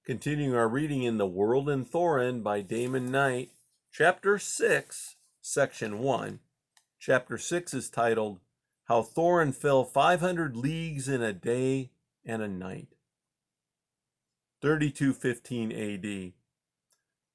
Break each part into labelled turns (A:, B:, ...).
A: Continuing our reading in the World and Thorinn by Damon Knight, Chapter 6, Section 1. Chapter 6 is titled, How Thorinn Fell 500 Leagues in a Day and a Night. 3215 A.D.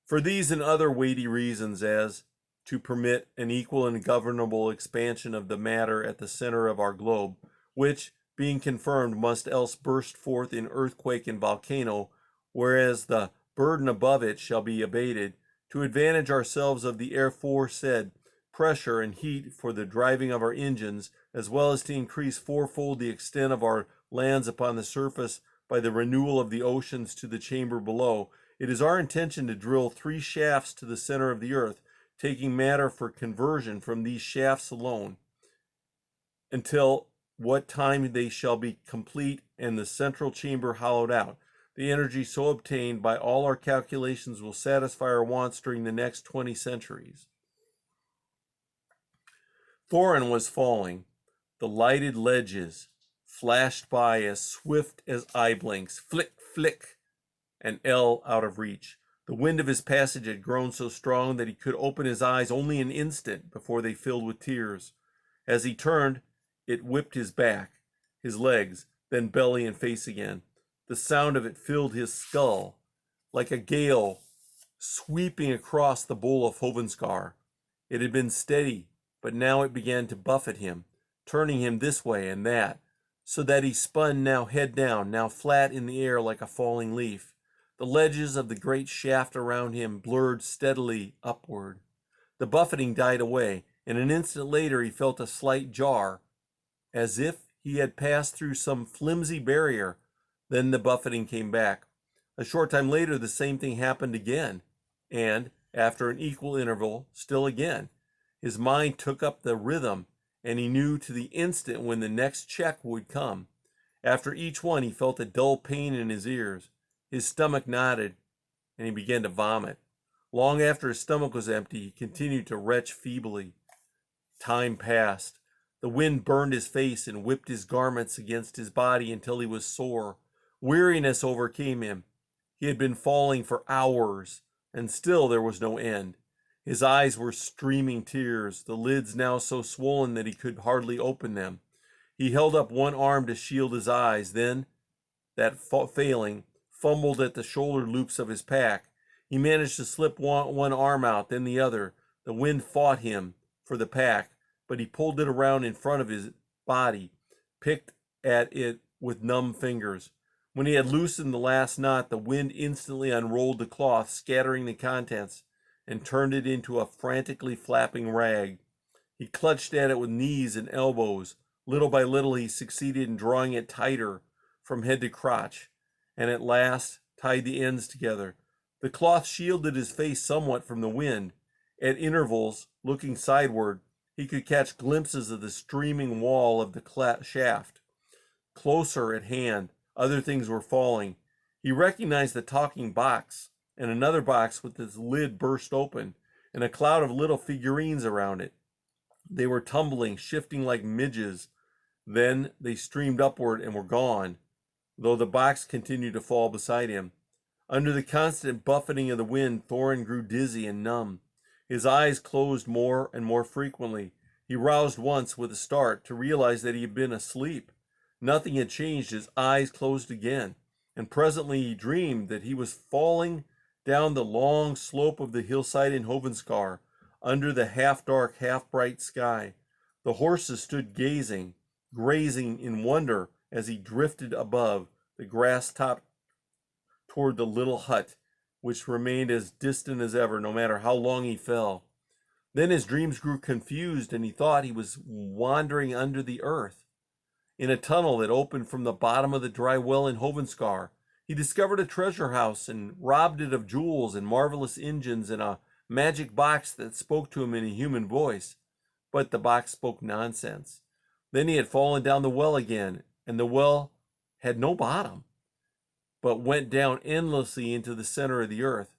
A: For these and other weighty reasons as to permit an equal and governable expansion of the matter at the center of our globe, which, being confirmed, must else burst forth in earthquake and volcano, whereas the burden above it shall be abated, to advantage ourselves of the aforesaid pressure and heat for the driving of our engines, as well as to increase fourfold the extent of our lands upon the surface by the renewal of the oceans to the chamber below, it is our intention to drill 3 shafts to the center of the earth, taking matter for conversion from these shafts alone, until what time they shall be complete and the central chamber hollowed out. The energy so obtained by all our calculations will satisfy our wants during the next 20 centuries. Thorinn was falling. The lighted ledges flashed by as swift as eye blinks, flick, flick, an ell out of reach. The wind of his passage had grown so strong that he could open his eyes only an instant before they filled with tears. As he turned, it whipped his back, his legs, then belly and face again. The sound of it filled his skull, like a gale sweeping across the bowl of Hovenskar. It had been steady, but now it began to buffet him, turning him this way and that, so that he spun now head down, now flat in the air like a falling leaf. The ledges of the great shaft around him blurred steadily upward. The buffeting died away, and an instant later he felt a slight jar, as if he had passed through some flimsy barrier. Then the buffeting came back. A short time later, the same thing happened again, and, after an equal interval, still again. His mind took up the rhythm, and he knew to the instant when the next check would come. After each one, he felt a dull pain in his ears. His stomach knotted, and he began to vomit. Long after his stomach was empty, he continued to retch feebly. Time passed. The wind burned his face and whipped his garments against his body until he was sore. Weariness overcame him. He had been falling for hours, and still there was no end. His eyes were streaming tears, the lids now so swollen that he could hardly open them. He held up one arm to shield his eyes, then, that failing, fumbled at the shoulder loops of his pack. He managed to slip one arm out, then the other. The wind fought him for the pack, but he pulled it around in front of his body, picked at it with numb fingers. When he had loosened the last knot, the wind instantly unrolled the cloth, scattering the contents, and turned it into a frantically flapping rag. He clutched at it with knees and elbows. Little by little, he succeeded in drawing it tighter from head to crotch, and at last tied the ends together. The cloth shielded his face somewhat from the wind. At intervals, looking sideward, he could catch glimpses of the streaming wall of the shaft. Closer at hand, other things were falling. He recognized the talking box, and another box with its lid burst open, and a cloud of little figurines around it. They were tumbling, shifting like midges. Then they streamed upward and were gone, though the box continued to fall beside him. Under the constant buffeting of the wind, Thorinn grew dizzy and numb. His eyes closed more and more frequently. He roused once with a start to realize that he had been asleep. Nothing had changed. His eyes closed again, and presently he dreamed that he was falling down the long slope of the hillside in Hovenskar, under the half-dark, half-bright sky. The horses stood gazing, grazing in wonder as he drifted above the grass top toward the little hut, which remained as distant as ever, no matter how long he fell. Then his dreams grew confused, and he thought he was wandering under the earth. In a tunnel that opened from the bottom of the dry well in Hovenskar, he discovered a treasure house and robbed it of jewels and marvelous engines and a magic box that spoke to him in a human voice. But the box spoke nonsense. Then he had fallen down the well again, and the well had no bottom, but went down endlessly into the center of the earth.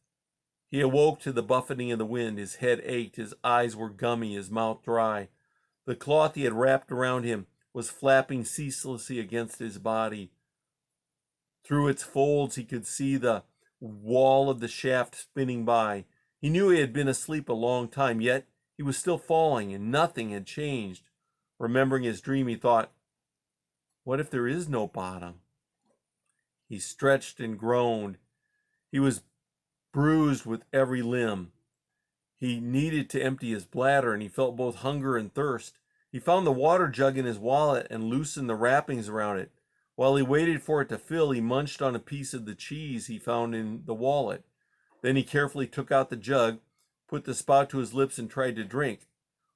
A: He awoke to the buffeting of the wind. His head ached, his eyes were gummy, his mouth dry. The cloth he had wrapped around him was flapping ceaselessly against his body. Through its folds he could see the wall of the shaft spinning by. He knew he had been asleep a long time, yet he was still falling, and nothing had changed. Remembering his dream, he thought, what if there is no bottom? He stretched and groaned. He was bruised with every limb. He needed to empty his bladder, and he felt both hunger and thirst. He found the water jug in his wallet and loosened the wrappings around it. While he waited for it to fill, he munched on a piece of the cheese he found in the wallet. Then he carefully took out the jug, put the spout to his lips, and tried to drink.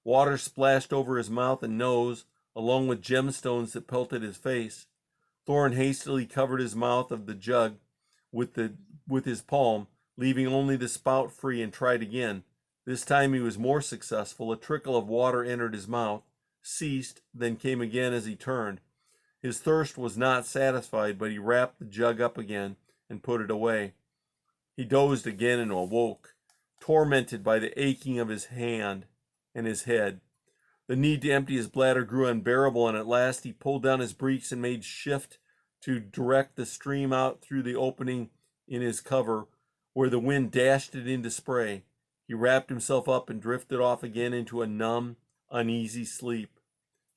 A: Water splashed over his mouth and nose, along with gemstones that pelted his face. Thornton hastily covered his mouth of the jug with his palm, leaving only the spout free, and tried again. This time he was more successful. A trickle of water entered his mouth, ceased, then came again as he turned. His thirst was not satisfied, but he wrapped the jug up again and put it away. He dozed again and awoke, tormented by the aching of his hand and his head. The need to empty his bladder grew unbearable, and at last he pulled down his breeks and made shift to direct the stream out through the opening in his cover, where the wind dashed it into spray. He wrapped himself up and drifted off again into a numb, uneasy sleep.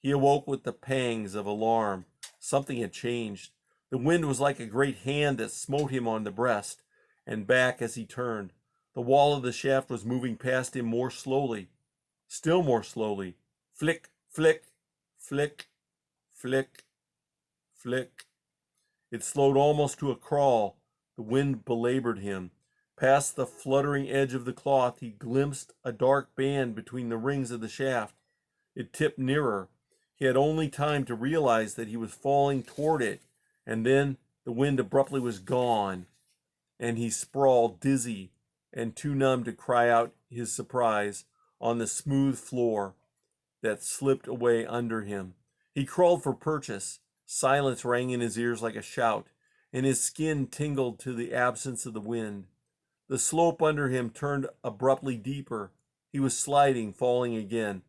A: He awoke with the pangs of alarm. Something had changed. The wind was like a great hand that smote him on the breast and back as he turned. The wall of the shaft was moving past him more slowly, still more slowly. Flick, flick, flick, flick, flick. It slowed almost to a crawl. The wind belabored him. Past the fluttering edge of the cloth, he glimpsed a dark band between the rings of the shaft. It tipped nearer. He had only time to realize that he was falling toward it, and then the wind abruptly was gone, and he sprawled, dizzy and too numb to cry out his surprise, on the smooth floor that slipped away under him. He crawled for purchase. Silence rang in his ears like a shout, and his skin tingled to the absence of the wind. The slope under him turned abruptly deeper. He was sliding, falling again.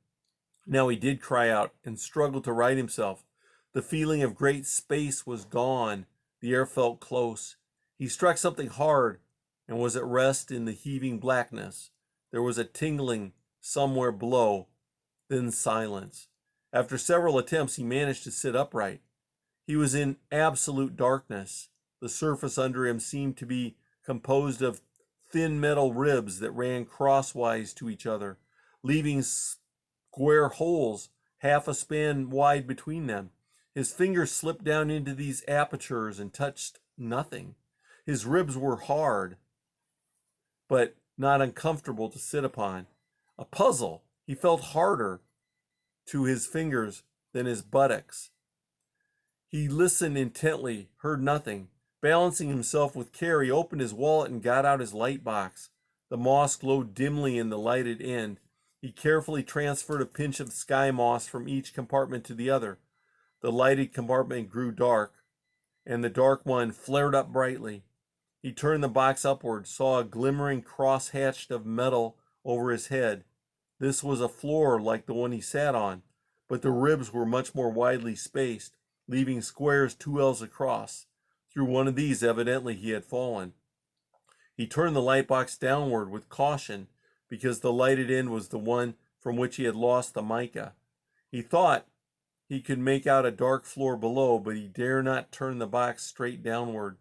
A: Now he did cry out and struggled to right himself. The feeling of great space was gone. The air felt close. He struck something hard and was at rest in the heaving blackness. There was a tingling somewhere below, then silence. After several attempts, he managed to sit upright. He was in absolute darkness. The surface under him seemed to be composed of thin metal ribs that ran crosswise to each other, leaving square holes half a span wide between them. His fingers slipped down into these apertures and touched nothing. His ribs were hard, but not uncomfortable to sit upon. A puzzle. He felt harder to his fingers than his buttocks. He listened intently, heard nothing. Balancing himself with care, he opened his wallet and got out his light box. The moss glowed dimly in the lighted end. He carefully transferred a pinch of sky moss from each compartment to the other. The lighted compartment grew dark, and the dark one flared up brightly. He turned the box upward, saw a glimmering cross-hatched of metal over his head. This was a floor like the one he sat on, but the ribs were much more widely spaced, leaving squares 2 ells across. Through one of these, evidently, he had fallen. He turned the light box downward with caution, because the lighted end was the one from which he had lost the mica. He thought he could make out a dark floor below, but he dare not turn the box straight downward.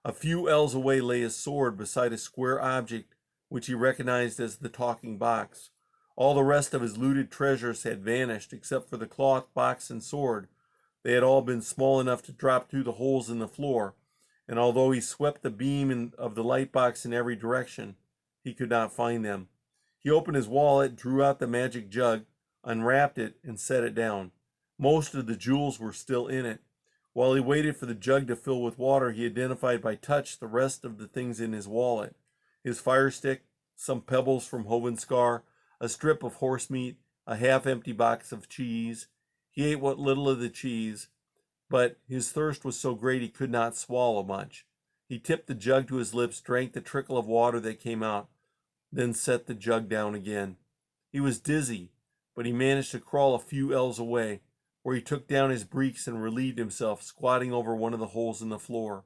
A: A few ells away lay his sword beside a square object which he recognized as the talking box. All the rest of his looted treasures had vanished except for the cloth box and sword. They had all been small enough to drop through the holes in the floor, and although he swept the beam of the light box in every direction, he could not find them. He opened his wallet, drew out the magic jug, unwrapped it, and set it down. Most of the jewels were still in it. While he waited for the jug to fill with water, he identified by touch the rest of the things in his wallet. His fire stick, some pebbles from Hovenscar, a strip of horse meat, a half-empty box of cheese. He ate what little of the cheese, but his thirst was so great he could not swallow much. He tipped the jug to his lips, drank the trickle of water that came out, then set the jug down again. He was dizzy, but he managed to crawl a few ells away, where he took down his breeks and relieved himself, squatting over one of the holes in the floor.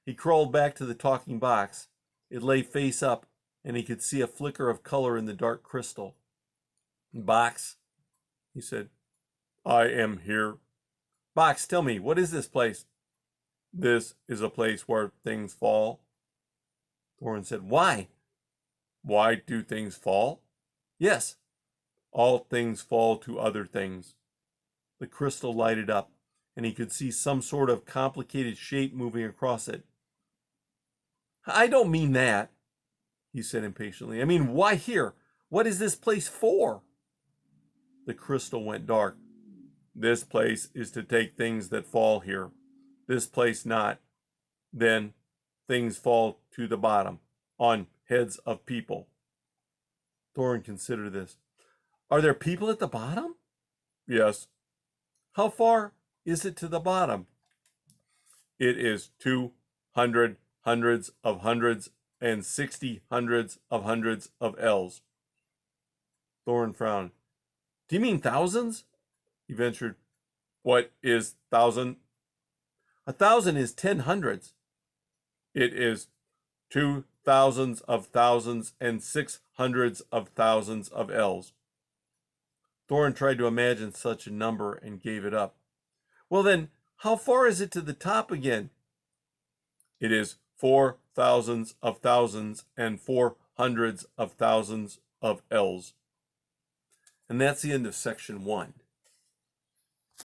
A: He crawled back to the talking box. It lay face up, and he could see a flicker of color in the dark crystal. Box, he said, I am here. Box, tell me, what is this place? This is a place where things fall. Thornton said, why? Why do things fall? Yes, all things fall to other things. The crystal lighted up, and he could see some sort of complicated shape moving across it. I don't mean that, he said impatiently. I mean, why here? What is this place for? The crystal went dark. This place is to take things that fall here. This place not. Then things fall to the bottom, on heads of people. Thornton considered this. Are there people at the bottom? Yes. How far is it to the bottom? It is 200 hundreds of hundreds and 60 hundreds of ells. Thornton frowned. Do you mean thousands? He ventured. What is thousand? 1,000 is 10 hundreds. It is 2 thousands of thousands and 6 hundreds of thousands of ells. Thornton tried to imagine such a number and gave it up. Well then, how far is it to the top again? It is 4 thousands of thousands and 4 hundreds of thousands of ells. And that's the end of section 1.